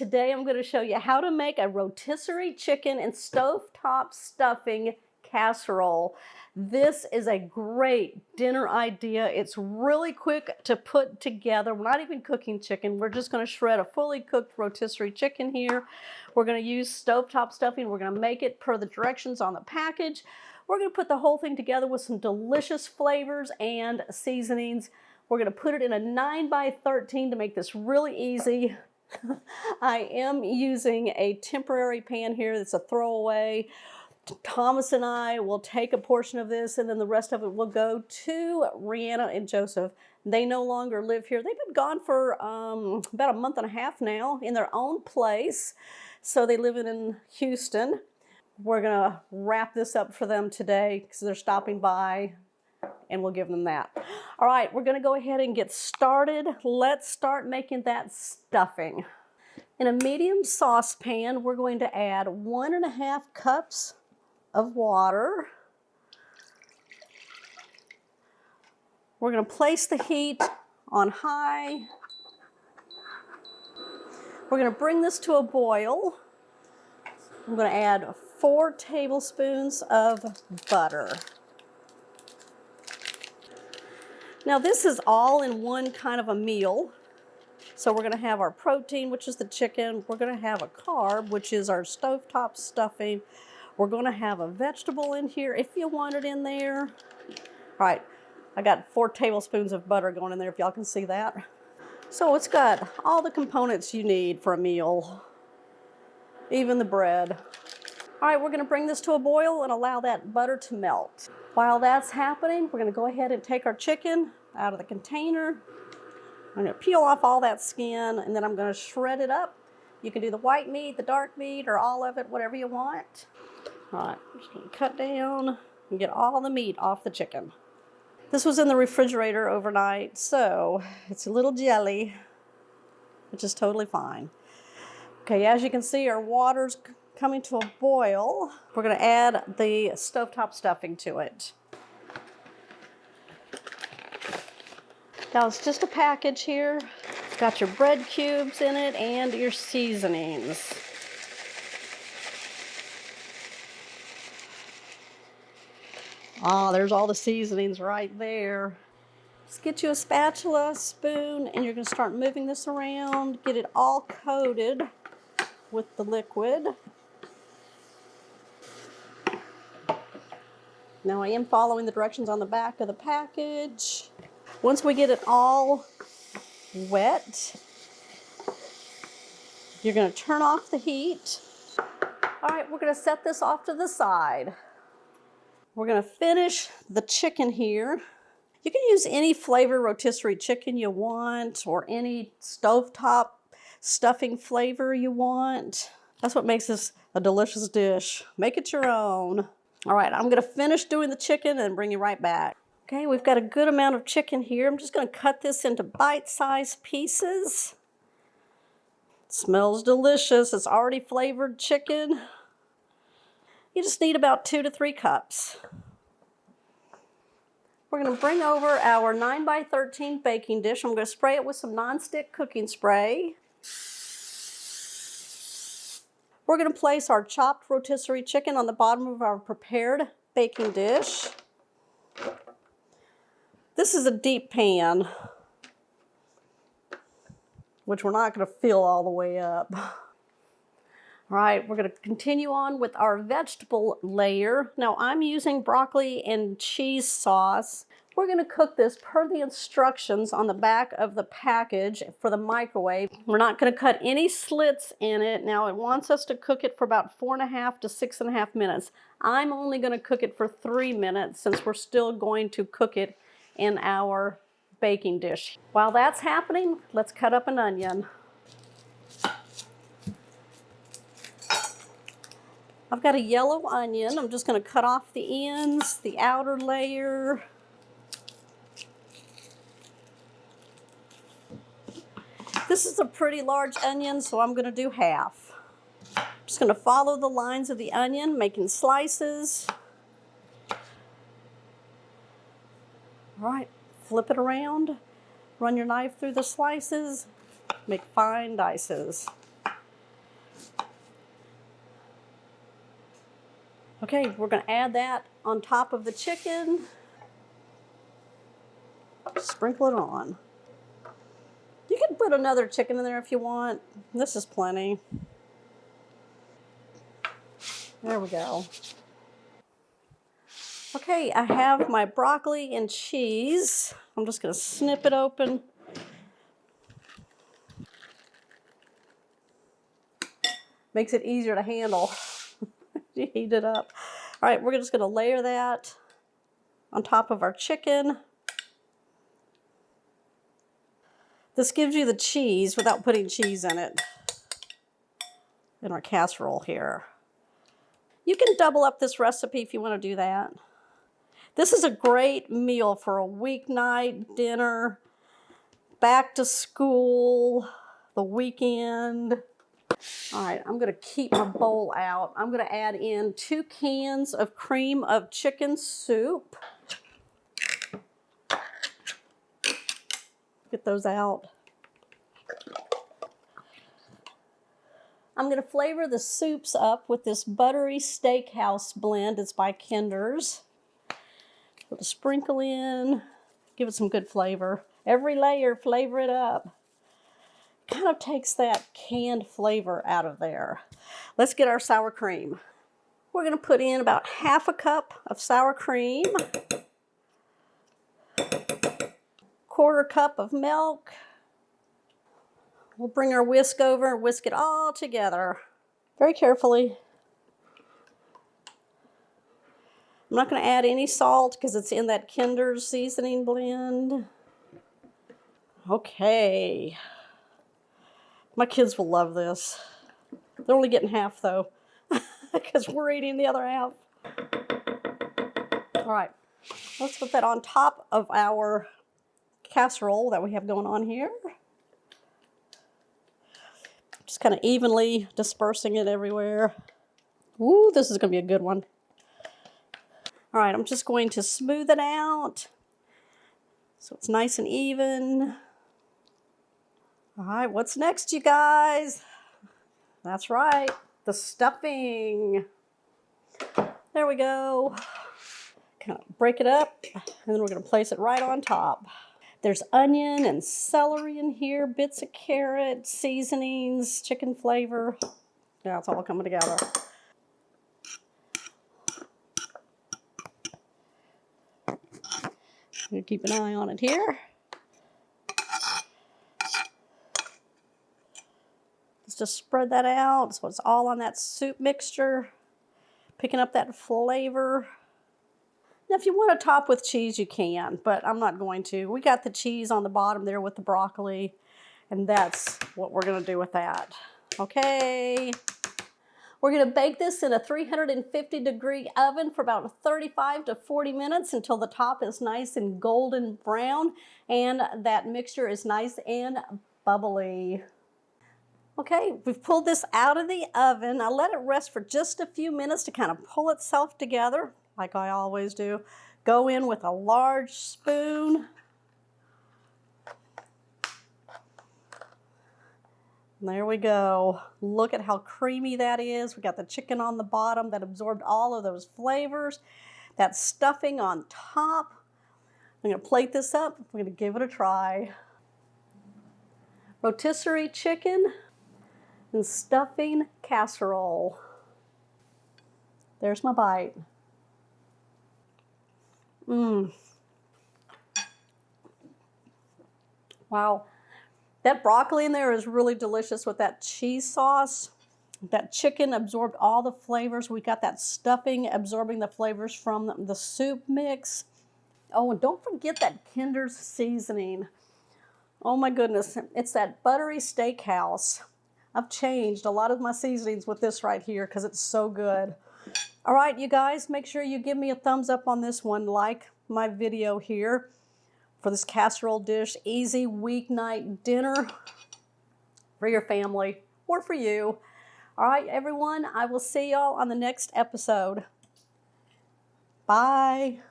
Today I'm going to show you how to make a rotisserie chicken and stovetop stuffing casserole. This is a great dinner idea. It's really quick to put together. We're not even cooking chicken. We're just going to shred a fully cooked rotisserie chicken here. We're going to use stovetop stuffing. We're going to make it per the directions on the package. We're going to put the whole thing together with some delicious flavors and seasonings. We're going to put it in a 9x13 to make this really easy. I am using a temporary pan here that's a throwaway. Thomas and I will take a portion of this, and then the rest of it will go to Rihanna and Joseph. They no longer live here. They've been gone for about a month and a half now in their own place. So they live in Houston. We're going to wrap this up for them today because they're stopping by, and we'll give them that. All right, we're going to go ahead and get started. Let's start making that stuffing. In a medium saucepan, we're going to add 1.5 cups of water. We're going to place the heat on high. We're going to bring this to a boil. I'm going to add 4 tablespoons of butter. Now this is all in one kind of a meal. So we're going to have our protein, which is the chicken. We're going to have a carb, which is our stovetop stuffing. We're going to have a vegetable in here if you want it in there. All right, I got 4 tablespoons of butter going in there if y'all can see that. So it's got all the components you need for a meal, even the bread. All right, we're going to bring this to a boil and allow that butter to melt. While that's happening, we're going to go ahead and take our chicken out of the container. I'm going to peel off all that skin, and then I'm going to shred it up. You can do the white meat, the dark meat, or all of it, whatever you want. All right, I'm just going to cut down and get all the meat off the chicken. This was in the refrigerator overnight, so it's a little jelly, which is totally fine. Okay, as you can see, our water's coming to a boil. We're going to add the stovetop stuffing to it. Now it's just a package here. It's got your bread cubes in it and your seasonings. Oh, there's all the seasonings right there. Just get you a spatula, spoon, and you're going to start moving this around. Get it all coated with the liquid. Now I am following the directions on the back of the package. Once we get it all wet, you're going to turn off the heat. All right, we're going to set this off to the side. We're going to finish the chicken here. You can use any flavor rotisserie chicken you want, or any stovetop stuffing flavor you want. That's what makes this a delicious dish. Make it your own. All right, I'm going to finish doing the chicken and bring you right back. Okay, we've got a good amount of chicken here. I'm just going to cut this into bite-sized pieces. It smells delicious. It's already flavored chicken. You just need about 2 to 3 cups. We're going to bring over our 9x13 baking dish. I'm going to spray it with some nonstick cooking spray. We're going to place our chopped rotisserie chicken on the bottom of our prepared baking dish. This is a deep pan, which we're not going to fill all the way up. All right, we're going to continue on with our vegetable layer. Now I'm using broccoli and cheese sauce. We're going to cook this per the instructions on the back of the package for the microwave. We're not going to cut any slits in it. Now it wants us to cook it for about 4.5 to 6.5 minutes. I'm only going to cook it for 3 minutes since we're still going to cook it in our baking dish. While that's happening, let's cut up an onion. I've got a yellow onion. I'm just going to cut off the ends, the outer layer. This is a pretty large onion, so I'm going to do half. I'm just going to follow the lines of the onion, making slices. All right, flip it around, run your knife through the slices, make fine dices. Okay, we're going to add that on top of the chicken. Sprinkle it on. You can put another chicken in there if you want. This is plenty. There we go. Okay, I have my broccoli and cheese. I'm just going to snip it open. Makes it easier to handle. You heat it up. All right, we're just going to layer that on top of our chicken. This gives you the cheese without putting cheese in it in our casserole here. You can double up this recipe if you want to do that. This is a great meal for a weeknight dinner, back to school, the weekend. All right, I'm going to keep my bowl out. I'm going to add in 2 cans of cream of chicken soup. Get those out. I'm going to flavor the soups up with this buttery steakhouse blend. It's by Kinder's. Put a sprinkle in, give it some good flavor. Every layer, flavor it up. Kind of takes that canned flavor out of there. Let's get our sour cream. We're going to put in about 1/2 cup of sour cream, 1/4 cup of milk. We'll bring our whisk over and whisk it all together very carefully. I'm not going to add any salt because it's in that Kinder's seasoning blend. Okay. My kids will love this. They're only getting half though, because we're eating the other half. All right, let's put that on top of our casserole that we have going on here. Just kind of evenly dispersing it everywhere. Ooh, this is going to be a good one. All right, I'm just going to smooth it out so it's nice and even. All right, what's next, you guys? That's right, the stuffing. There we go. Kind of break it up, and then we're going to place it right on top. There's onion and celery in here, bits of carrot, seasonings, chicken flavor. Yeah, it's all coming together. I'm going to keep an eye on it here. Let's just spread that out so it's all on that soup mixture, picking up that flavor. Now, if you want to top with cheese, you can, but I'm not going to. We got the cheese on the bottom there with the broccoli, and that's what we're going to do with that. Okay. We're going to bake this in a 350-degree oven for about 35 to 40 minutes until the top is nice and golden brown and that mixture is nice and bubbly. Okay, we've pulled this out of the oven. I let it rest for just a few minutes to kind of pull itself together, like I always do. Go in with a large spoon. There we go. Look at how creamy that is. We got the chicken on the bottom that absorbed all of those flavors. That stuffing on top. I'm going to plate this up. We're going to give it a try. Rotisserie chicken and stuffing casserole. There's my bite. Wow. That broccoli in there is really delicious with that cheese sauce. That chicken absorbed all the flavors. We got that stuffing absorbing the flavors from the soup mix. Oh, and don't forget that Kinder's seasoning. Oh my goodness, it's that buttery steakhouse. I've changed a lot of my seasonings with this right here because it's so good. All right, you guys, make sure you give me a thumbs up on this one. Like my video here for this casserole dish. Easy weeknight dinner for your family or for you. All right, everyone, I will see y'all on the next episode. Bye.